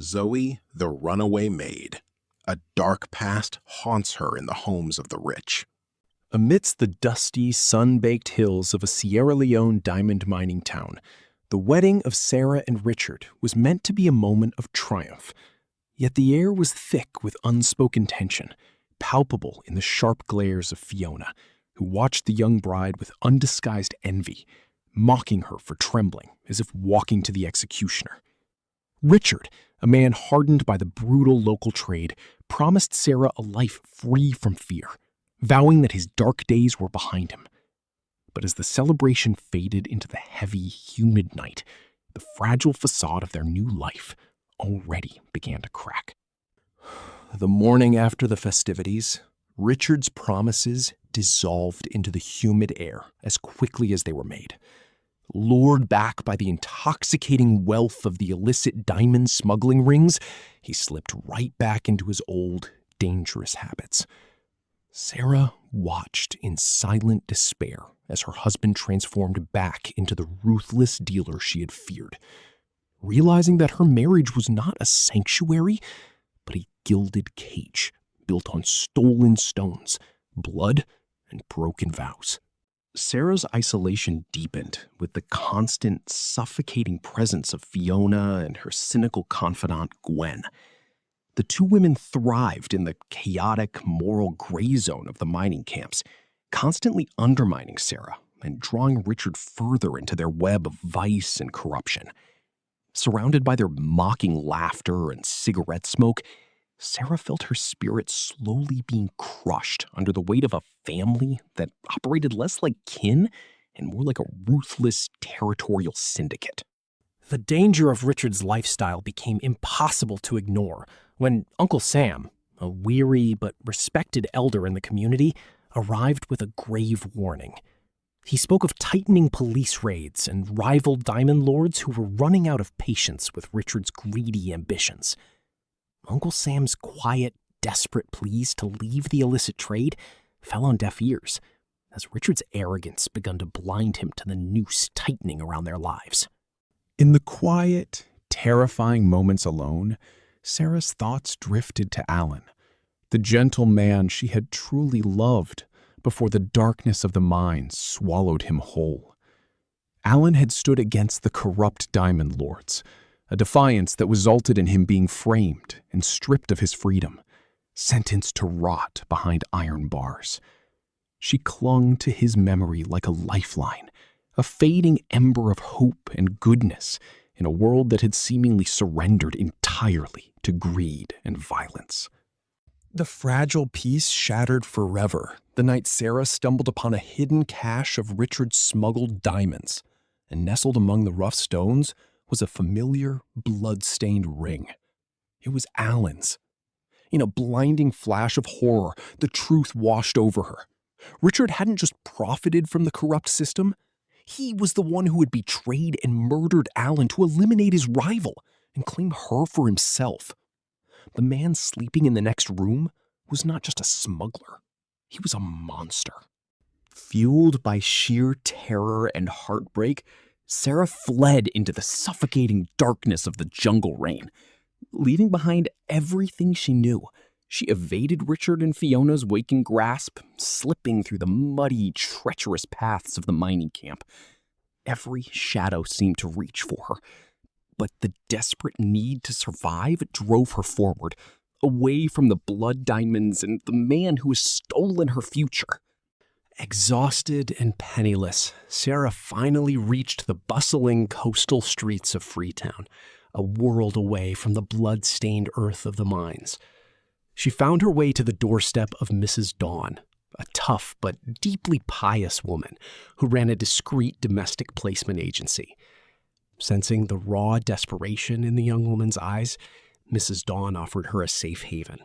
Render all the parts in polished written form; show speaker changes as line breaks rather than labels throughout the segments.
Zoe, the Runaway Maid. A dark past haunts her in the homes of the rich.
Amidst the dusty, sun-baked hills of a Sierra Leone diamond mining town, the wedding of Sarah and Richard was meant to be a moment of triumph. Yet the air was thick with unspoken tension, palpable in the sharp glares of Fiona, who watched the young bride with undisguised envy, mocking her for trembling as if walking to the executioner. Richard, a man hardened by the brutal local trade, promised Sarah a life free from fear, vowing that his dark days were behind him. But as the celebration faded into the heavy, humid night, the fragile facade of their new life already began to crack. The morning after the festivities, Richard's promises dissolved into the humid air as quickly as they were made. Lured back by the intoxicating wealth of the illicit diamond smuggling rings, he slipped right back into his old, dangerous habits. Sarah watched in silent despair as her husband transformed back into the ruthless dealer she had feared, realizing that her marriage was not a sanctuary, but a gilded cage built on stolen stones, blood, and broken vows. Sarah's isolation deepened with the constant, suffocating presence of Fiona and her cynical confidant, Gwen. The two women thrived in the chaotic, moral gray zone of the mining camps, constantly undermining Sarah and drawing Richard further into their web of vice and corruption. Surrounded by their mocking laughter and cigarette smoke, Sarah felt her spirit slowly being crushed under the weight of a family that operated less like kin and more like a ruthless territorial syndicate.
The danger of Richard's lifestyle became impossible to ignore when Uncle Sam, a weary but respected elder in the community, arrived with a grave warning. He spoke of tightening police raids and rival diamond lords who were running out of patience with Richard's greedy ambitions. Uncle Sam's quiet, desperate pleas to leave the illicit trade fell on deaf ears, as Richard's arrogance began to blind him to the noose tightening around their lives.
In the quiet, terrifying moments alone, Sarah's thoughts drifted to Alan, the gentle man she had truly loved before the darkness of the mine swallowed him whole. Alan had stood against the corrupt diamond lords, a defiance that resulted in him being framed and stripped of his freedom, sentenced to rot behind iron bars. She clung to his memory like a lifeline, a fading ember of hope and goodness in a world that had seemingly surrendered entirely to greed and violence. The fragile peace shattered forever the night Sarah stumbled upon a hidden cache of Richard's smuggled diamonds, and nestled among the rough stones was a familiar, blood-stained ring. It was Alan's. In a blinding flash of horror, the truth washed over her. Richard hadn't just profited from the corrupt system. He was the one who had betrayed and murdered Alan to eliminate his rival and claim her for himself. The man sleeping in the next room was not just a smuggler. He was a monster. Fueled by sheer terror and heartbreak, Sarah fled into the suffocating darkness of the jungle rain. Leaving behind everything she knew, she evaded Richard and Fiona's waking grasp, slipping through the muddy, treacherous paths of the mining camp. Every shadow seemed to reach for her, but the desperate need to survive drove her forward, away from the blood diamonds and the man who had stolen her future. Exhausted and penniless, Sarah finally reached the bustling coastal streets of Freetown, a world away from the blood-stained earth of the mines. She found her way to the doorstep of Mrs. Dawn, a tough but deeply pious woman who ran a discreet domestic placement agency. Sensing the raw desperation in the young woman's eyes, Mrs. Dawn offered her a safe haven,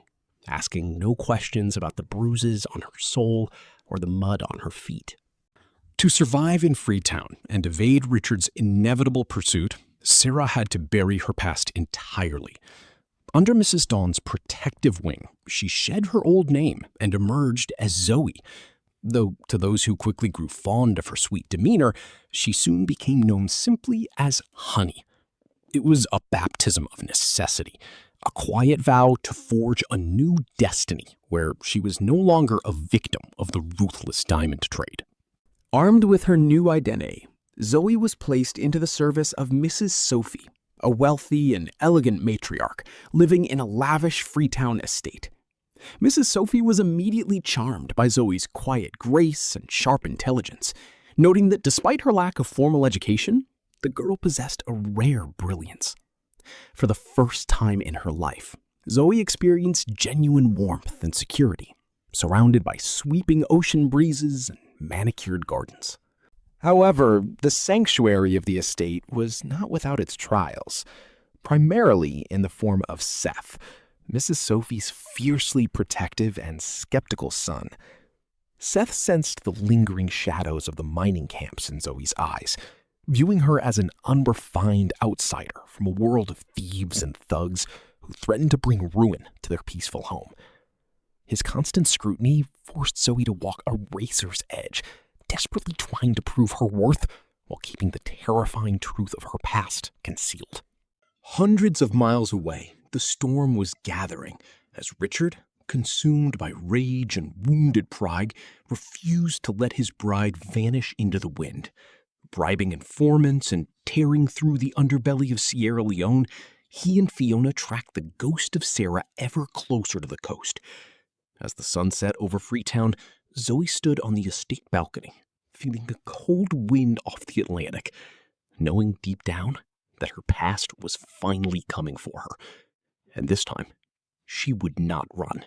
asking no questions about the bruises on her soul or the mud on her feet. To survive in Freetown and evade Richard's inevitable pursuit, Sarah had to bury her past entirely. Under Mrs. Dawn's protective wing, she shed her old name and emerged as Zoe, though to those who quickly grew fond of her sweet demeanor, she soon became known simply as Honey.
It was a baptism of necessity, a quiet vow to forge a new destiny where she was no longer a victim of the ruthless diamond trade.
Armed with her new identity, Zoe was placed into the service of Mrs. Sophie, a wealthy and elegant matriarch living in a lavish Freetown estate. Mrs. Sophie was immediately charmed by Zoe's quiet grace and sharp intelligence, noting that despite her lack of formal education, the girl possessed a rare brilliance. For the first time in her life, Zoe experienced genuine warmth and security, surrounded by sweeping ocean breezes and manicured gardens. However, the sanctuary of the estate was not without its trials, primarily in the form of Seth, Mrs. Sophie's fiercely protective and skeptical son. Seth sensed the lingering shadows of the mining camps in Zoe's eyes, viewing her as an unrefined outsider from a world of thieves and thugs who threatened to bring ruin to their peaceful home. His constant scrutiny forced Zoe to walk a razor's edge, desperately trying to prove her worth while keeping the terrifying truth of her past concealed.
Hundreds of miles away, the storm was gathering as Richard, consumed by rage and wounded pride, refused to let his bride vanish into the wind. Bribing informants and tearing through the underbelly of Sierra Leone, he and Fiona tracked the ghost of Sarah ever closer to the coast. As the sun set over Freetown, Zoe stood on the estate balcony, feeling the cold wind off the Atlantic, knowing deep down that her past was finally coming for her. And this time, she would not run.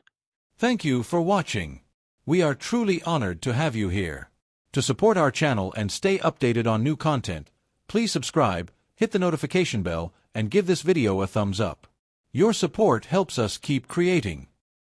Thank you for watching. We are truly honored to have you here. To support our channel and stay updated on new content, please subscribe, hit the notification bell, and give this video a thumbs up. Your support helps us keep creating.